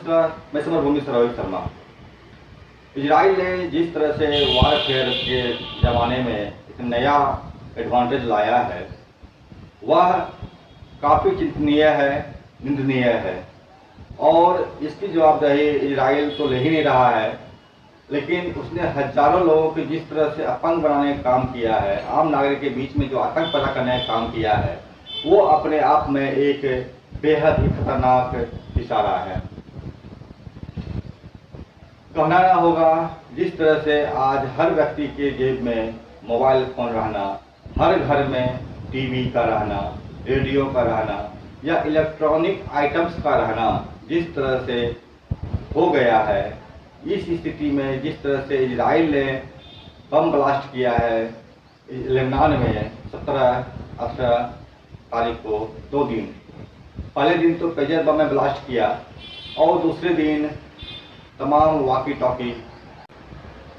नमस्कार, मैं समरभूमि से रोहित शर्मा। इजराइल ने जिस तरह से वारफेयर के ज़माने में एक नया एडवांटेज लाया है, वह काफ़ी चिंतनीय है, निंदनीय है। और इसकी जवाबदेही इजराइल तो ले ही नहीं रहा है, लेकिन उसने हजारों लोगों को जिस तरह से अपंग बनाने का काम किया है, आम नागरिक के बीच में जो आतंक पैदा करने का काम किया है, वो अपने आप में एक बेहद ही खतरनाक इशारा है। कहना होगा, जिस तरह से आज हर व्यक्ति के जेब में मोबाइल फ़ोन रहना, हर घर में टीवी का रहना, रेडियो का रहना या इलेक्ट्रॉनिक आइटम्स का रहना जिस तरह से हो गया है, इस स्थिति में जिस तरह से इजराइल ने बम ब्लास्ट किया है लेबनान में 17-18 तारीख को, 2 दिन। पहले दिन तो पेजर बम में ब्लास्ट किया और दूसरे दिन तमाम वाकी टॉकी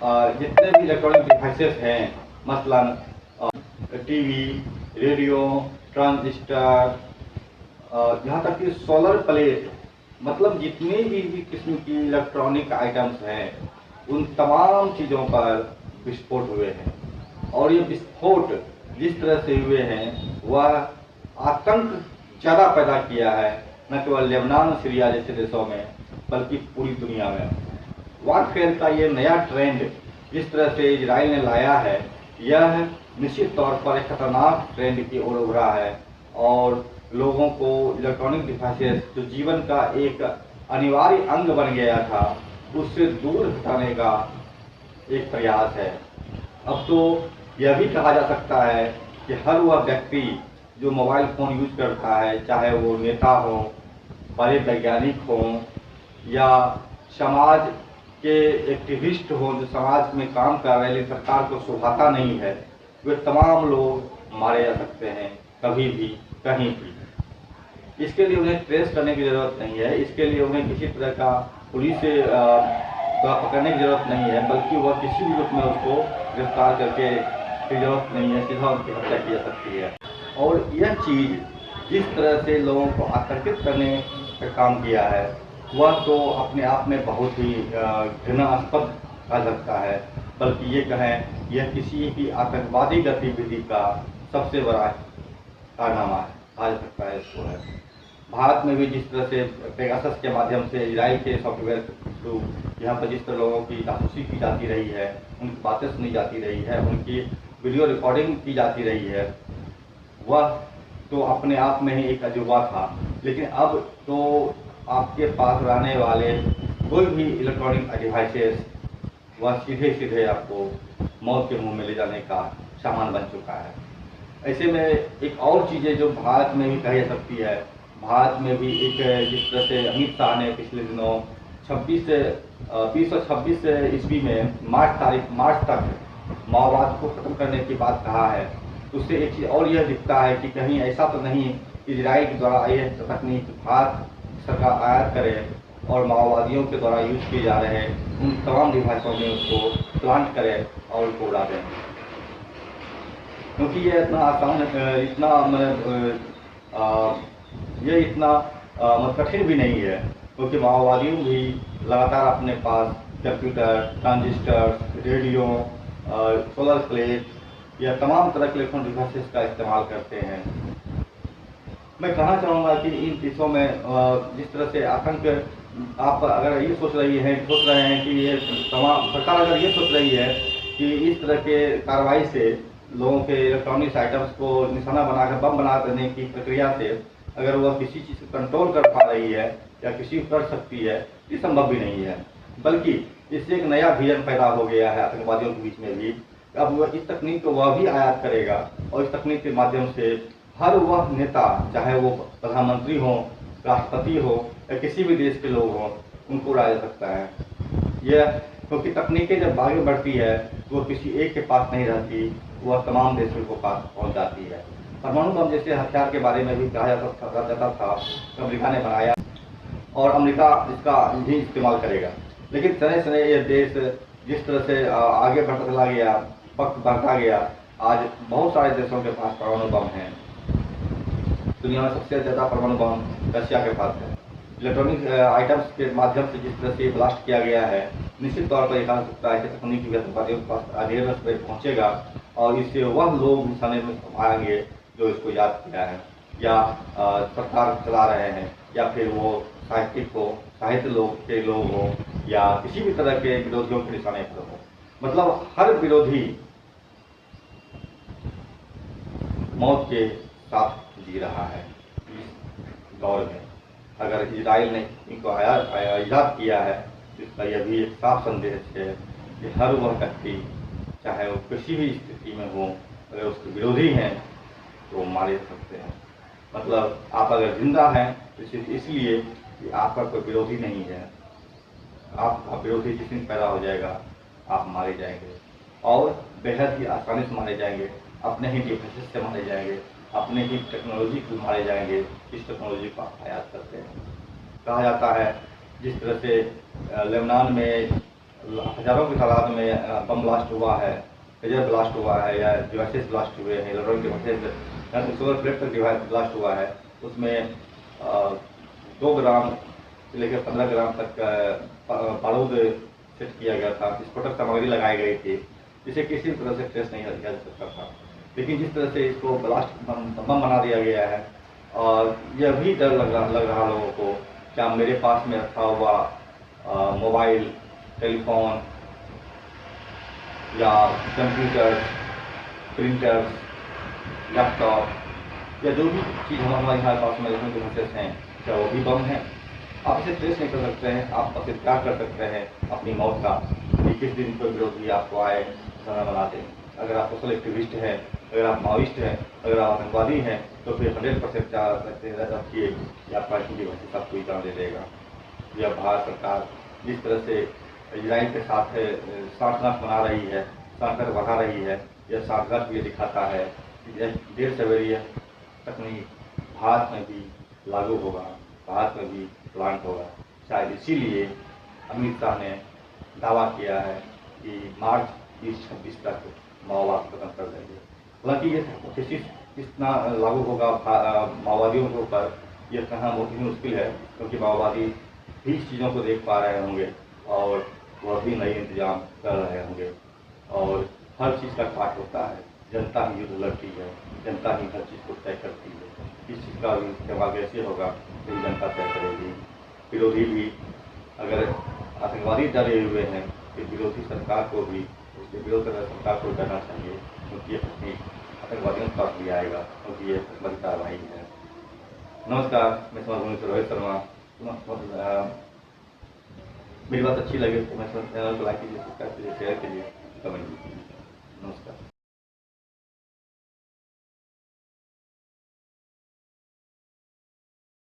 जितने भी इलेक्ट्रॉनिक डिवाइसेस हैं, मसलन टीवी, रेडियो, ट्रांजिस्टर, यहाँ तक कि सोलर प्लेट, मतलब जितनी भी किस्म की इलेक्ट्रॉनिक आइटम्स हैं, उन तमाम चीज़ों पर विस्फोट हुए हैं। और ये विस्फोट जिस तरह से हुए हैं, वह आतंक ज़्यादा पैदा किया है, न केवल लेबनान, सीरिया जैसे देशों में, बल्कि पूरी दुनिया में। वारफेयर का ये नया ट्रेंड जिस तरह से इजराइल ने लाया है, यह निश्चित तौर पर एक खतरनाक ट्रेंड की ओर उभरा है और लोगों को इलेक्ट्रॉनिक डिवाइसेस, जो जीवन का एक अनिवार्य अंग बन गया था, उससे दूर हटाने का एक प्रयास है। अब तो यह भी कहा जा सकता है कि हर वह व्यक्ति जो मोबाइल फ़ोन यूज करता है, चाहे वो नेता हो, बड़े वैज्ञानिक हों या समाज के एक्टिविस्ट हों, जो समाज में काम कर रहे हैं लेकिन सरकार को सुहाता नहीं है, वे तमाम लोग मारे जा सकते हैं कभी भी, कहीं भी। इसके लिए उन्हें ट्रेस करने की ज़रूरत नहीं है, इसके लिए उन्हें किसी तरह का पुलिस से पकड़ने की ज़रूरत नहीं है, बल्कि वह किसी भी रूप में उसको गिरफ्तार करके की ज़रूरत नहीं है, सीधा उनकी हत्या की जा सकती है। और यह चीज़ जिस तरह से लोगों को आतंकित करने का काम किया है, वह तो अपने आप में बहुत ही घृणास्पद कहा सकता है, बल्कि ये कहें यह किसी भी आतंकवादी गतिविधि का सबसे बड़ा कारनामा है, कहा जा सकता है इसको है। भारत में भी जिस तरह से पेगासस के माध्यम से इजराइल के सॉफ्टवेयर के थ्रू यहाँ पर जिस तरह लोगों की जासूसी की जाती रही है, उनकी बातें सुनी जाती रही है, उनकी वीडियो रिकॉर्डिंग की जाती रही है, वह तो अपने आप में ही एक अजूबा था। लेकिन अब तो आपके पास रहने वाले कोई भी इलेक्ट्रॉनिक डिवाइसेस, वह सीधे सीधे आपको मौत के मुंह में ले जाने का सामान बन चुका है। ऐसे में एक और चीज़ें जो भारत में भी कही जा सकती है, भारत में भी एक जिस तरह से अमित शाह ने पिछले दिनों 2026 ईस्वी में मार्च तक माओवाद को ख़त्म करने की बात कहा है, उससे एक चीज़ और यह दिखता है कि कहीं ऐसा तो नहीं इजराइल के द्वारा ये तकनीक भारत सरकार आयात करे और माओवादियों के द्वारा यूज किए जा रहे उन तमाम डिवाइसों में उसको प्लांट करे और उसको उड़ा दें, क्योंकि ये इतना आसान, इतना कठिन भी नहीं है, क्योंकि माओवादियों भी लगातार अपने पास computer, transistor, radio, solar plate या तमाम तरह के इलेक्ट्रॉनिक डिवाइसेस का इस्तेमाल करते हैं। मैं कहना चाहूँगा कि इन देशों में जिस तरह से आतंक, आप अगर ये सोच रहे हैं कि ये तमाम सरकार अगर ये सोच रही है कि इस तरह के कार्रवाई से लोगों के इलेक्ट्रॉनिक्स आइटम्स को निशाना बनाकर बम बना देने की प्रक्रिया से अगर वह किसी चीज़ को कंट्रोल कर पा रही है या किसी को कर सकती है, ये संभव भी नहीं है। बल्कि इससे एक नया विजन पैदा हो गया है आतंकवादियों के बीच में भी। अब वह इस तकनीक को वह भी आयात करेगा और इस तकनीक के माध्यम से हर वह नेता, चाहे वो प्रधानमंत्री हो, राष्ट्रपति हो या किसी भी देश के लोग हों, उनको उड़ाया जा सकता है। यह क्योंकि तकनीकें जब आगे बढ़ती है तो वह किसी एक के पास नहीं रहती, वह तमाम देशों के पास पहुंच जाती है। परमाणु बम जैसे हथियार के बारे में भी कहा जाता था कि अमेरिका ने बनाया और अमेरिका इसका ही इस्तेमाल करेगा, लेकिन सने सने ये देश जिस तरह से आगे बढ़ता चला गया, वक्त बढ़ता गया, आज बहुत सारे देशों के पास परमाणु बम हैं। दुनिया में सबसे ज़्यादा परमाणु बम रशिया के पास है। इलेक्ट्रॉनिक आइटम्स के माध्यम से जिस तरह से ब्लास्ट किया गया है, निश्चित तौर पर एक आ सकता है कि तकनीकी व्यापारियों के पास अवेयरनेस पे पहुँचेगा और इससे वह लोग निशाने में आएंगे जो इसको याद किया है या सरकार चला रहे हैं, या फिर वो साहित्यिक हो, साहित्य लोग के लोग हो, या किसी भी तरह के विरोधियों के निशाने पर हो। मतलब हर विरोधी मौत के साथ जी रहा है इस दौर में। अगर इजराइल ने इनको ईजाद किया है तो इसका यह भी एक साफ संदेश है कि हर वह व्यक्ति, चाहे वो किसी भी स्थिति में हो, अगर उसके विरोधी हैं तो वो मारे सकते हैं। मतलब आप अगर जिंदा हैं तो सिर्फ इसलिए कि आपका कोई विरोधी नहीं है। आपका विरोधी जिस दिन पैदा हो जाएगा आप मारे जाएंगे, और बेहद ही आसानी से मारे जाएंगे, अपने ही डिवाइसेस से मारे जाएंगे, अपने ही टेक्नोलॉजी को मारे जाएंगे जिस टेक्नोलॉजी को आप आयात करते हैं। कहा जाता है जिस तरह से लेबनान में हजारों की तादाद में बम ब्लास्ट हुआ है, पेजर ब्लास्ट हुआ है, या डिवाइसेस ब्लास्ट हुए हैं, इलेक्ट्रॉनिक डिवाइसेस या तो सोलर प्लेट तक डिवाइस ब्लास्ट हुआ है, उसमें 2 ग्राम से लेकर 15 ग्राम तक बारूद सेट किया गया था, विस्फोटक सामग्री लगाई गई थी, जिसे किसी तरह से ट्रेस नहीं किया जा सकता था। लेकिन जिस तरह से इसको ब्लास्ट बम बना दिया गया है, और यह भी डर लग रहा लोगों को, क्या मेरे पास में रखा हुआ मोबाइल, टेलीफोन या कंप्यूटर, प्रिंटर्स, लैपटॉप या जो भी चीज़ हमारे पास में इलेक्ट्रॉनिक डिवाइसेस हैं, क्या वो भी बम है? आप इसे ट्रेस नहीं कर सकते हैं। आप बस इंतजार कर सकते हैं अपनी मौत का कि किस दिन कोई विरोधी आपको आए, समय बना दें। अगर आप सोशल एक्टिविस्ट हैं, अगर आप माओइस्ट हैं, अगर आप आतंकवादी हैं, तो फिर 100% रखिए कि आपका डिवाइसेस आपको ही जान दे देगा। यह भारत सरकार जिस तरह से इजराइल के साथ सांठगांठ बना रही है, सांठगांठ बढ़ा रही है, यह सांठगांठ ये दिखाता है कि यह देर सवेरे यह तकनीक भारत में भी लागू होगा, भारत में भी प्लांट होगा। शायद इसीलिए अमित शाह ने दावा किया है कि मार्च 2026 तक माओवाद खत्म कर देंगे। हालांकि ये कोशिश कितना लागू होगा माओवादियों के ऊपर, यह कहना बहुत ही मुश्किल है, क्योंकि माओवादी भी इस चीज़ों को देख पा रहे होंगे और वह भी नए इंतजाम कर रहे होंगे। और हर चीज़ का काट होता है, जनता ही युद्ध लड़ती है, जनता ही हर चीज़ को तय करती है। इस चीज़ का भी इस्तेमाल कैसे होगा तो जनता तय करेगी। विरोधी भी अगर आतंकवादी डरे हुए हैं तो विरोधी सरकार को भी उसके विरोध कर सरकार को डरना चाहिए, क्योंकि ये तकनीक आतंकवादियों के पास भी आएगा, क्योंकि ये बड़ी कार्रवाई है। नमस्कार, मैं समाज से रोहित शर्मा। मेरी बात अच्छी लगे तो मैं चैनल को लाइक कीजिए, सब्सक्राइब कीजिए, शेयर कीजिए, कमेंट कीजिए। नमस्कार।